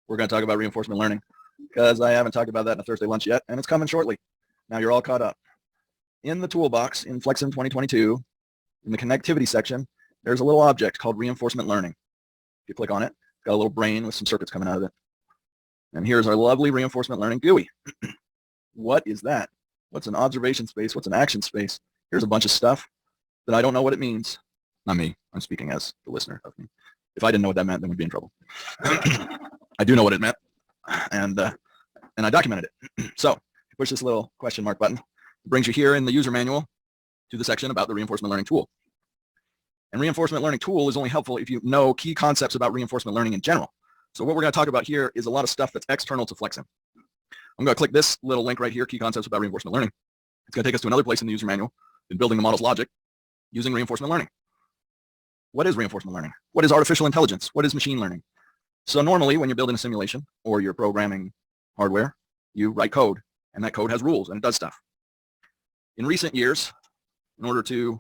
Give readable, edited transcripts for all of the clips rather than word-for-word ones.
we're going to talk about reinforcement learning because I haven't talked about that in a Thursday lunch yet, and it's coming shortly. Now you're all caught up. In the toolbox in FlexSim 2022, in the connectivity section, there's a little object called reinforcement learning. If you click on it, it's got a little brain with some circuits coming out of it. And here's our lovely reinforcement learning GUI. What is that? What's an observation space? What's an action space? Here's a bunch of stuff that I don't know what it means. Not me. I'm speaking as the listener of me. If I didn't know what that meant, then we'd be in trouble. I do know what it meant, and I documented it. So you push this little question mark button. It brings you here in the user manual to the section about the reinforcement learning tool. And reinforcement learning tool is only helpful if you know key concepts about reinforcement learning in general. So what we're going to talk about here is a lot of stuff that's external to FlexSim. I'm going to click this little link right here, key concepts about reinforcement learning. It's going to take us to another place in the user manual in building the model's logic using reinforcement learning. What is reinforcement learning? What is artificial intelligence? What is machine learning? So normally when you're building a simulation or you're programming hardware, you write code, and that code has rules and it does stuff. In recent years, in order to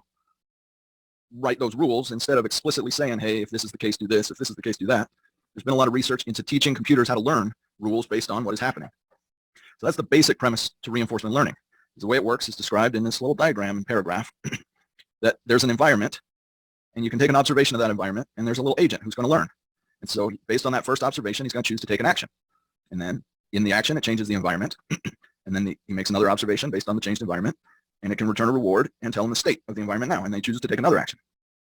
write those rules, instead of explicitly saying, hey, if this is the case, do this, if this is the case, do that, there's been a lot of research into teaching computers how to learn rules based on what is happening. So that's the basic premise to reinforcement learning. The way it works is described in this little diagram and paragraph that there's an environment, and you can take an observation of that environment, and there's a little agent who's going to learn. And so based on that first observation, he's going to choose to take an action. And then in the action, it changes the environment. And then he makes another observation based on the changed environment, and it can return a reward and tell him the state of the environment now, and then he chooses to take another action.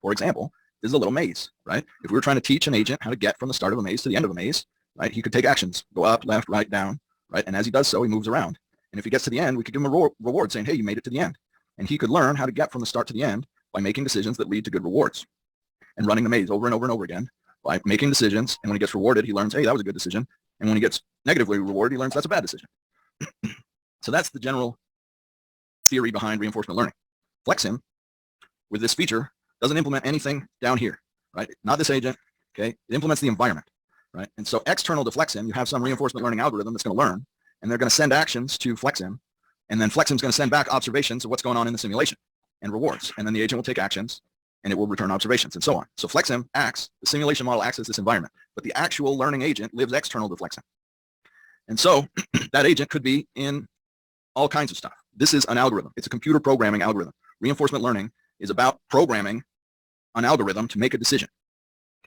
For example, this is a little maze, right? If we were trying to teach an agent how to get from the start of a maze to the end of a maze, right, he could take actions, go up, left, right, down, right? And as he does so, he moves around. And if he gets to the end, we could give him a reward saying, hey, you made it to the end. And he could learn how to get from the start to the end by making decisions that lead to good rewards and running the maze over and over and over again by making decisions. And when he gets rewarded, he learns, hey, that was a good decision. And when he gets negatively rewarded, he learns that's a bad decision. So that's the general theory behind reinforcement learning. FlexSim, with this feature, doesn't implement anything down here, right? Not this agent, okay? It implements the environment, right? And so external to FlexSim, you have some reinforcement learning algorithm that's going to learn, and they're going to send actions to FlexSim, and then FlexSim's going to send back observations of what's going on in the simulation and rewards. And then the agent will take actions, and it will return observations, and so on. So FlexSim acts, the simulation model acts as this environment, but the actual learning agent lives external to FlexSim. And so that agent could be in all kinds of stuff. This is an algorithm. It's a computer programming algorithm. Reinforcement learning is about programming an algorithm to make a decision,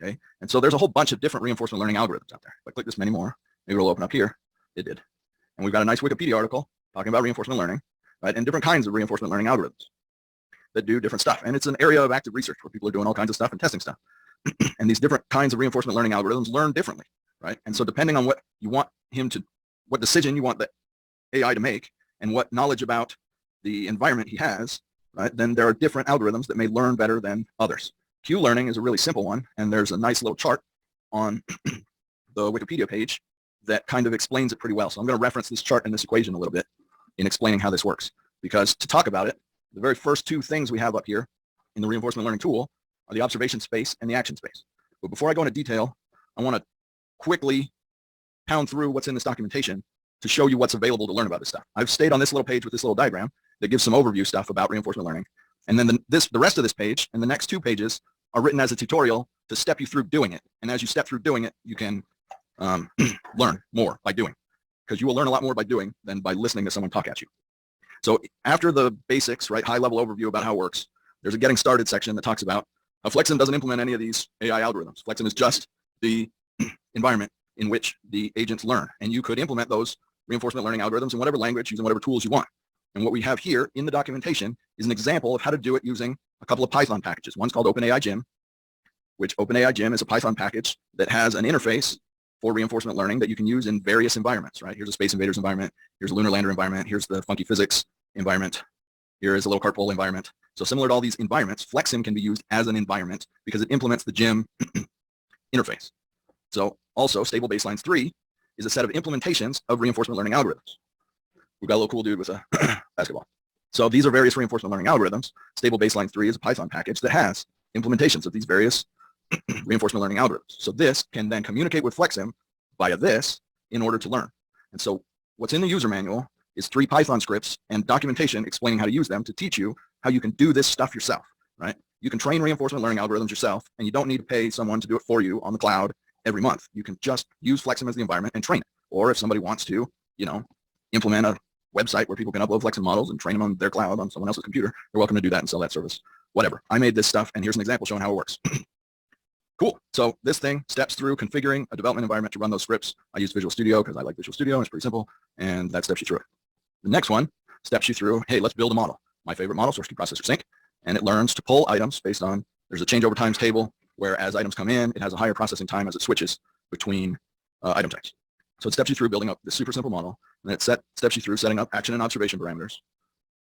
okay? And so there's a whole bunch of different reinforcement learning algorithms out there. If I click this many more, maybe it'll open up here. It did. And we've got a nice Wikipedia article talking about reinforcement learning, right? And different kinds of reinforcement learning algorithms that do different stuff. And it's an area of active research where people are doing all kinds of stuff and testing stuff. And these different kinds of reinforcement learning algorithms learn differently, right? And so depending on what you want him to, what decision you want the AI to make and what knowledge about the environment he has, right, then there are different algorithms that may learn better than others. Q-learning is a really simple one, and there's a nice little chart on the Wikipedia page that kind of explains it pretty well. So I'm going to reference this chart and this equation a little bit in explaining how this works. Because to talk about it, the very first two things we have up here in the reinforcement learning tool are the observation space and the action space. But before I go into detail, I want to quickly pound through what's in this documentation to show you what's available to learn about this stuff. I've stayed on this little page with this little diagram that gives some overview stuff about reinforcement learning. And then the rest of this page and the next two pages are written as a tutorial to step you through doing it. And as you step through doing it, you can learn more by doing, because you will learn a lot more by doing than by listening to someone talk at you. So after the basics, right, high-level overview about how it works, there's a getting started section that talks about how FlexSim doesn't implement any of these AI algorithms. FlexSim is just the environment in which the agents learn. And you could implement those reinforcement learning algorithms in whatever language, using whatever tools you want. And what we have here in the documentation is an example of how to do it using a couple of Python packages. One's called OpenAI Gym, which OpenAI Gym is a Python package that has an interface for reinforcement learning that you can use in various environments, right? Here's a Space Invaders environment. Here's a Lunar Lander environment. Here's the Funky Physics environment. Here is a little carpole environment. So similar to all these environments, FlexSim can be used as an environment because it implements the Gym interface. So also, Stable Baselines 3 is a set of implementations of reinforcement learning algorithms. We've got a little cool dude with a basketball. So these are various reinforcement learning algorithms. Stable Baselines 3 is a Python package that has implementations of these various reinforcement learning algorithms. So this can then communicate with FlexSim via this in order to learn. And so what's in the user manual is 3 Python scripts and documentation explaining how to use them to teach you how you can do this stuff yourself, right? You can train reinforcement learning algorithms yourself, and you don't need to pay someone to do it for you on the cloud every month. You can just use FlexSim as the environment and train it. Or if somebody wants to, implement a website where people can upload FlexSim models and train them on their cloud on someone else's computer, they're welcome to do that and sell that service. Whatever. I made this stuff, and here's an example showing how it works. Cool. So this thing steps through configuring a development environment to run those scripts. I use Visual Studio because I like Visual Studio, and it's pretty simple, and that steps you through it. The next one steps you through, hey, let's build a model. My favorite model, source to processor sync, and it learns to pull items based on, there's a changeover times table where as items come in, it has a higher processing time as it switches between item types. So it steps you through building up this super simple model, and it steps you through setting up action and observation parameters,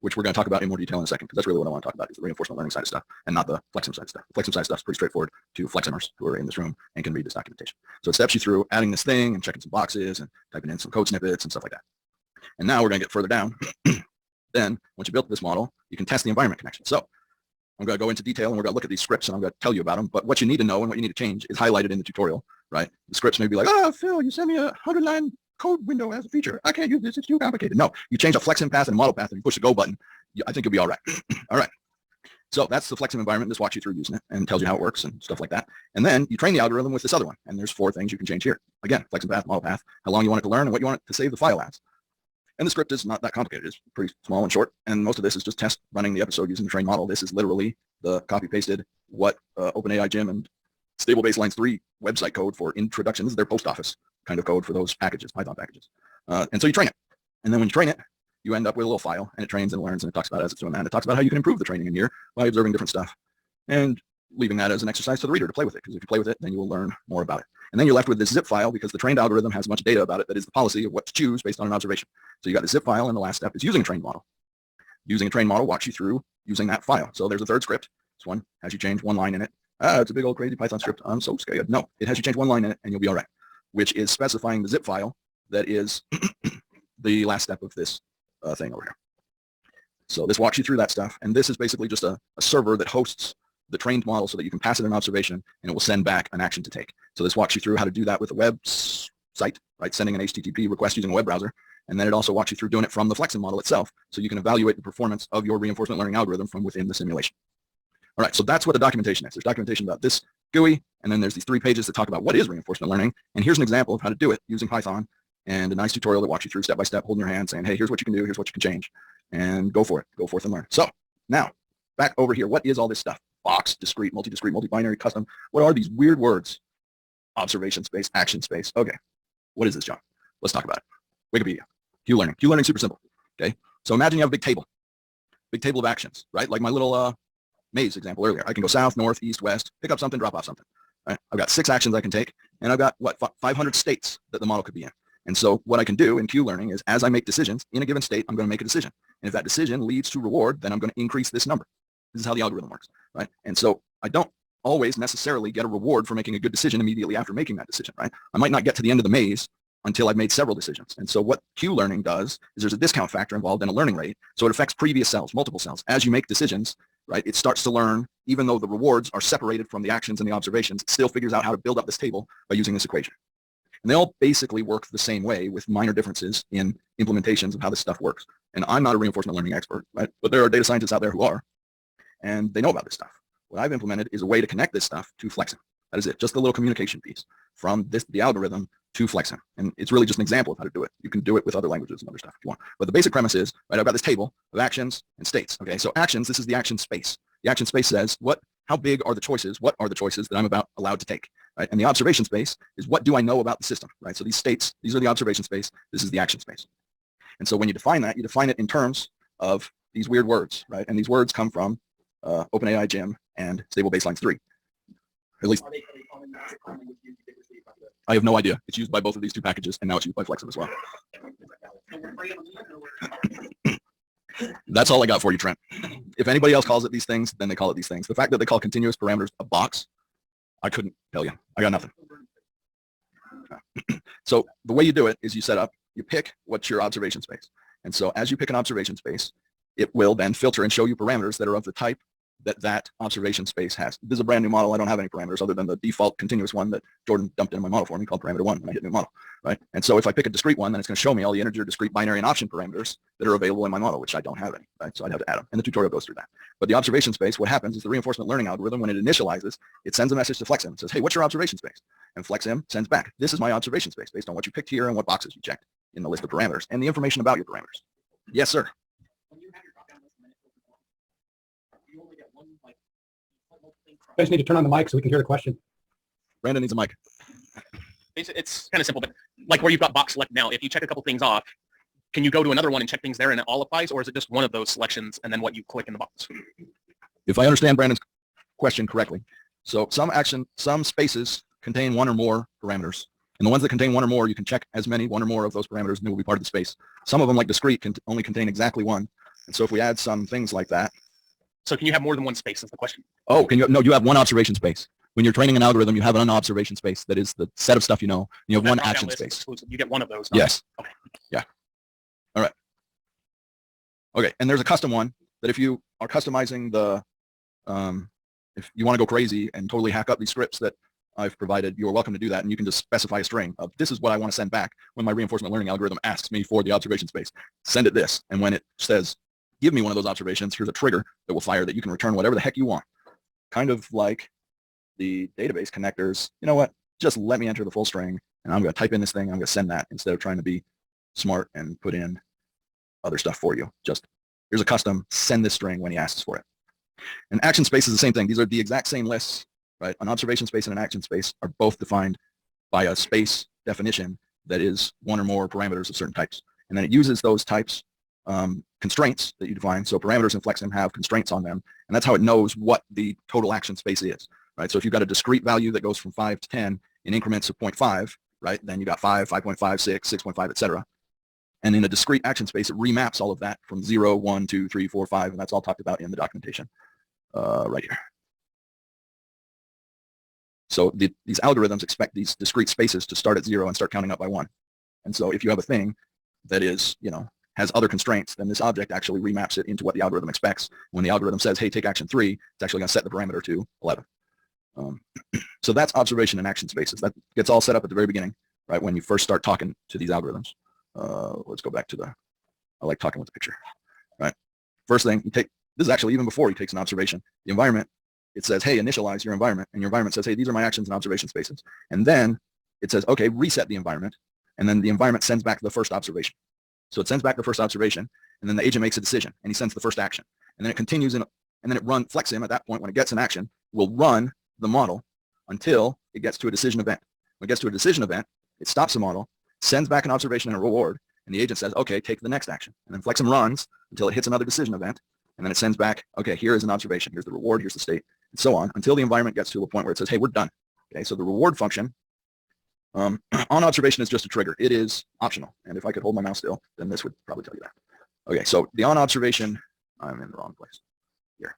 which we're going to talk about in more detail in a second, because that's really what I want to talk about, is the reinforcement learning side of stuff, and not the FlexSim side of stuff. The FlexSim side of stuff is pretty straightforward to FlexSimmers who are in this room and can read this documentation. So it steps you through adding this thing and checking some boxes and typing in some code snippets and stuff like that. And now we're going to get further down. Then, once you built this model, you can test the environment connection. So I'm going to go into detail, and we're going to look at these scripts, and I'm going to tell you about them. But what you need to know and what you need to change is highlighted in the tutorial, right? The scripts may be like, oh, Phil, you sent me a 100-line code window as a feature. I can't use this. It's too complicated. No, you change a FlexSim path and a model path, and you push the go button. I think you'll be all right. All right. So that's the FlexSim environment. This walks you through using it and tells you how it works and stuff like that. And then you train the algorithm with this other one. And there's 4 things you can change here. Again, FlexSim path, model path, how long you want it to learn, and what you want it to save the file as. And the script is not that complicated. It's pretty small and short. And most of this is just test running the episode using the trained model. This is literally the copy-pasted what OpenAI Gym and Stable Baselines 3 website code for introduction. This is their post office kind of code for those packages, Python packages. And so you train it. And then when you train it, you end up with a little file, and it trains and learns, and it talks about it as it's doing that. And it talks about how you can improve the training in here by observing different stuff and leaving that as an exercise to the reader to play with it. Because if you play with it, then you will learn more about it. And then you're left with this zip file, because the trained algorithm has much data about it that is the policy of what to choose based on an observation. So you got the zip file, and the last step is using a trained model. Using a trained model walks you through using that file. So there's a third script. This one has you change one line in it. It's a big old crazy Python script. I'm so scared. No, it has you change one line in it, and you'll be all right, which is specifying the zip file that is the last step of this thing over here. So this walks you through that stuff, and this is basically just a server that hosts the trained model so that you can pass it an observation, and it will send back an action to take. So this walks you through how to do that with a web site, right? Sending an HTTP request using a web browser, and then it also walks you through doing it from the FlexSim model itself, so you can evaluate the performance of your reinforcement learning algorithm from within the simulation. All right, so that's what the documentation is. There's documentation about this GUI, and then there's these 3 pages that talk about what is reinforcement learning, and here's an example of how to do it using Python, and a nice tutorial that walks you through step by step, holding your hand, saying, hey, here's what you can do, here's what you can change, and go for it. Go forth and learn. So now, back over here, what is all this stuff? Box, discrete, multi-discrete, multi-binary, custom. What are these weird words? Observation space, action space. Okay, what is this, John? Let's talk about it. Wikipedia. Q-learning. Q-learning, super simple. Okay, so imagine you have a big table of actions, right? Like my little maze example earlier. I can go south, north, east, west, pick up something, drop off something. Right? I've got 6 actions I can take, and I've got, 500 states that the model could be in. And so what I can do in Q-learning is, as I make decisions in a given state, I'm going to make a decision. And if that decision leads to reward, then I'm going to increase this number. This is how the algorithm works, right? And so I don't always necessarily get a reward for making a good decision immediately after making that decision, right? I might not get to the end of the maze until I've made several decisions. And so what Q-learning does is there's a discount factor involved in a learning rate. So it affects previous cells, multiple cells. As you make decisions, right, it starts to learn, even though the rewards are separated from the actions and the observations, it still figures out how to build up this table by using this equation. And they all basically work the same way with minor differences in implementations of how this stuff works. And I'm not a reinforcement learning expert, right? But there are data scientists out there who are, and they know about this stuff. What I've implemented is a way to connect this stuff to FlexSim. That is it, just the little communication piece from the algorithm to FlexSim. And it's really just an example of how to do it. You can do it with other languages and other stuff if you want. But the basic premise is, right, I've got this table of actions and states. Okay, so actions, this is the action space. The action space says, how big are the choices? What are the choices that I'm allowed to take? Right? And the observation space is, what do I know about the system? Right? So these states, these are the observation space. This is the action space. And so when you define that, you define it in terms of these weird words, right? And these words come from OpenAI Gym and Stable Baselines 3. At least I have no idea. It's used by both of these 2 packages, and now it's used by FlexSim as well. That's all I got for you, Trent. If anybody else calls it these things, then they call it these things. The fact that they call continuous parameters a box, I couldn't tell you. I got nothing. So the way you do it is you pick what's your observation space. And so as you pick an observation space, it will then filter and show you parameters that are of the type that observation space has. This is a brand new model. I don't have any parameters other than the default continuous one that Jordan dumped in my model for me called parameter 1 when I hit new model, right? And so if I pick a discrete one, then it's going to show me all the integer, discrete, binary, and option parameters that are available in my model, which I don't have any, right? So I'd have to add them. And the tutorial goes through that. But the observation space, what happens is the reinforcement learning algorithm, when it initializes, it sends a message to FlexSim and says, hey, what's your observation space? And FlexSim sends back, this is my observation space based on what you picked here and what boxes you checked in the list of parameters and the information about your parameters. Yes, sir. When you have your drop-down list, you only get one, like, I just need to turn on the mic so we can hear the question. Brandon needs a mic. it's kind of simple, but like where you've got box select now, if you check a couple things off, can you go to another one and check things there and it all applies, or is it just one of those selections and then what you click in the box? If I understand Brandon's question correctly, so some spaces contain one or more parameters. And the ones that contain one or more, you can check as many, one or more of those parameters, and it will be part of the space. Some of them, like discrete, can only contain exactly one. And so if we add some things like that. So can you have more than one space is the question. Oh, no, you have one observation space. When you're training an algorithm, you have an observation space that is the set of stuff you know. You have one action space. You get one of those. Yes. Okay. Yeah. All right. Okay, and there's a custom one that if you are customizing the, if you want to go crazy and totally hack up these scripts that I've provided, you are welcome to do that, and you can just specify a string of this is what I want to send back when my reinforcement learning algorithm asks me for the observation space. Send it this, and when it says, give me one of those observations, here's a trigger that will fire that you can return whatever the heck you want. Kind of like the database connectors. You know what? Just let me enter the full string, and I'm going to type in this thing, and I'm going to send that instead of trying to be smart and put in other stuff for you. Just here's a custom, send this string when he asks for it. And action space is the same thing. These are the exact same lists. Right? An observation space and an action space are both defined by a space definition that is one or more parameters of certain types. And then it uses those types constraints that you define. So parameters in FlexSim have constraints on them, and that's how it knows what the total action space is. Right? So if you've got a discrete value that goes from 5 to 10 in increments of 0.5, right? Then you got 5, 5.5, 6, 6.5, etc. And in a discrete action space, it remaps all of that from 0, 1, 2, 3, 4, 5, and that's all talked about in the documentation right here. So these algorithms expect these discrete spaces to start at 0 and start counting up by 1. And so if you have a thing that is, has other constraints, then this object actually remaps it into what the algorithm expects. When the algorithm says, hey, take action 3, it's actually going to set the parameter to 11. So that's observation and action spaces. That gets all set up at the very beginning, right, when you first start talking to these algorithms. Let's go back to I like talking with the picture, right? First thing, this is actually even before he takes an observation. The environment, it says, hey, initialize your environment. And your environment says, hey, these are my actions and observation spaces. And then it says, okay, reset the environment. And then the environment sends back the first observation. So it sends back the first observation, and then the agent makes a decision, and he sends the first action. And then it continues, and then it runs FlexSim at that point. When it gets an action, will run the model until it gets to a decision event. When it gets to a decision event, it stops the model, sends back an observation and a reward, and the agent says, okay, take the next action. And then FlexSim runs until it hits another decision event, and then it sends back, okay, here is an observation, here's the reward, here's the state, and so on, until the environment gets to a point where it says, hey, we're done. Okay, so the reward function on observation is just a trigger. It is optional, and if I could hold my mouse still, then this would probably tell you that. Okay, so the on observation, I'm in the wrong place here.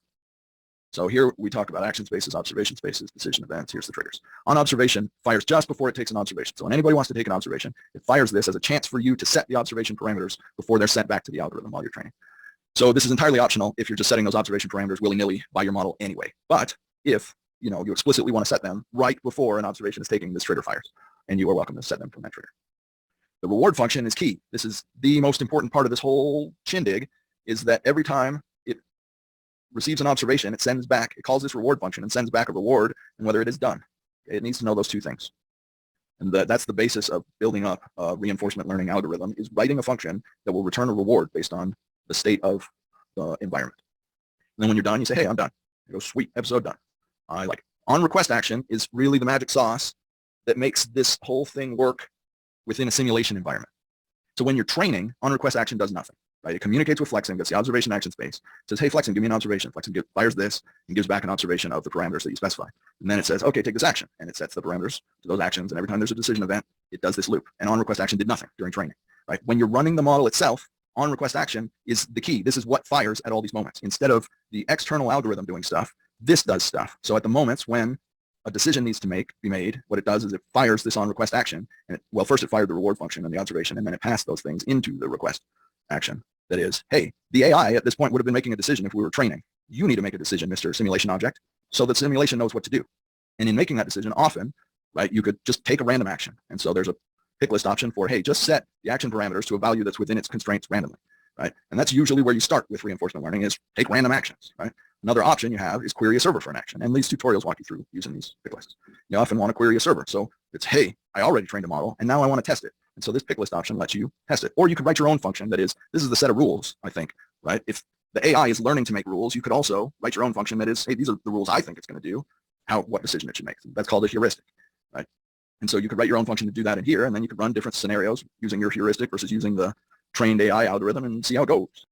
So here we talk about action spaces, observation spaces, decision events. Here's the triggers. On observation fires just before it takes an observation. So when anybody wants to take an observation, it fires this as a chance for you to set the observation parameters before they're sent back to the algorithm while you're training. So this is entirely optional if you're just setting those observation parameters willy-nilly by your model anyway. But if you explicitly want to set them right before an observation is taking, this trigger fires, and you are welcome to set them from that trigger. The reward function is key. This is the most important part of this whole shindig, is that every time it receives an observation, it sends back, it calls this reward function and sends back a reward, and whether it is done. It needs to know those two things. And that's the basis of building up a reinforcement learning algorithm, is writing a function that will return a reward based on the state of the environment. And then when you're done, you say, hey, I'm done. You go, sweet, episode done. I like it. On request action is really the magic sauce that makes this whole thing work within a simulation environment. So when you're training, on request action does nothing, right? It communicates with FlexSim, gets the observation action space, says, hey, FlexSim, give me an observation. FlexSim fires this and gives back an observation of the parameters that you specify. And then it says, okay, take this action. And it sets the parameters to those actions. And every time there's a decision event, it does this loop. And on request action did nothing during training, right? When you're running the model itself, on request action is the key. This is what fires at all these moments. Instead of the external algorithm doing stuff, this does stuff. So at the moments when a decision needs to be made, what it does is it fires this on request action. And first it fired the reward function and the observation, and then it passed those things into the request action. That is, hey, the AI at this point would have been making a decision if we were training. You need to make a decision, Mr. Simulation Object, so the simulation knows what to do. And in making that decision, often, right, you could just take a random action. And so there's a pick list option for, hey, just set the action parameters to a value that's within its constraints randomly. right? And that's usually where you start with reinforcement learning is take random actions, right? Another option you have is query a server for an action. And these tutorials walk you through using these pick lists. You often want to query a server. So it's, hey, I already trained a model and now I want to test it. And so this pick list option lets you test it. Or you could write your own function that is, this is the set of rules, I think, right? If the AI is learning to make rules, you could also write your own function that is, hey, these are the rules I think it's going to do, what decision it should make. That's called a heuristic, right? And so you could write your own function to do that in here, and then you could run different scenarios using your heuristic versus using the trained AI algorithm and see how it goes.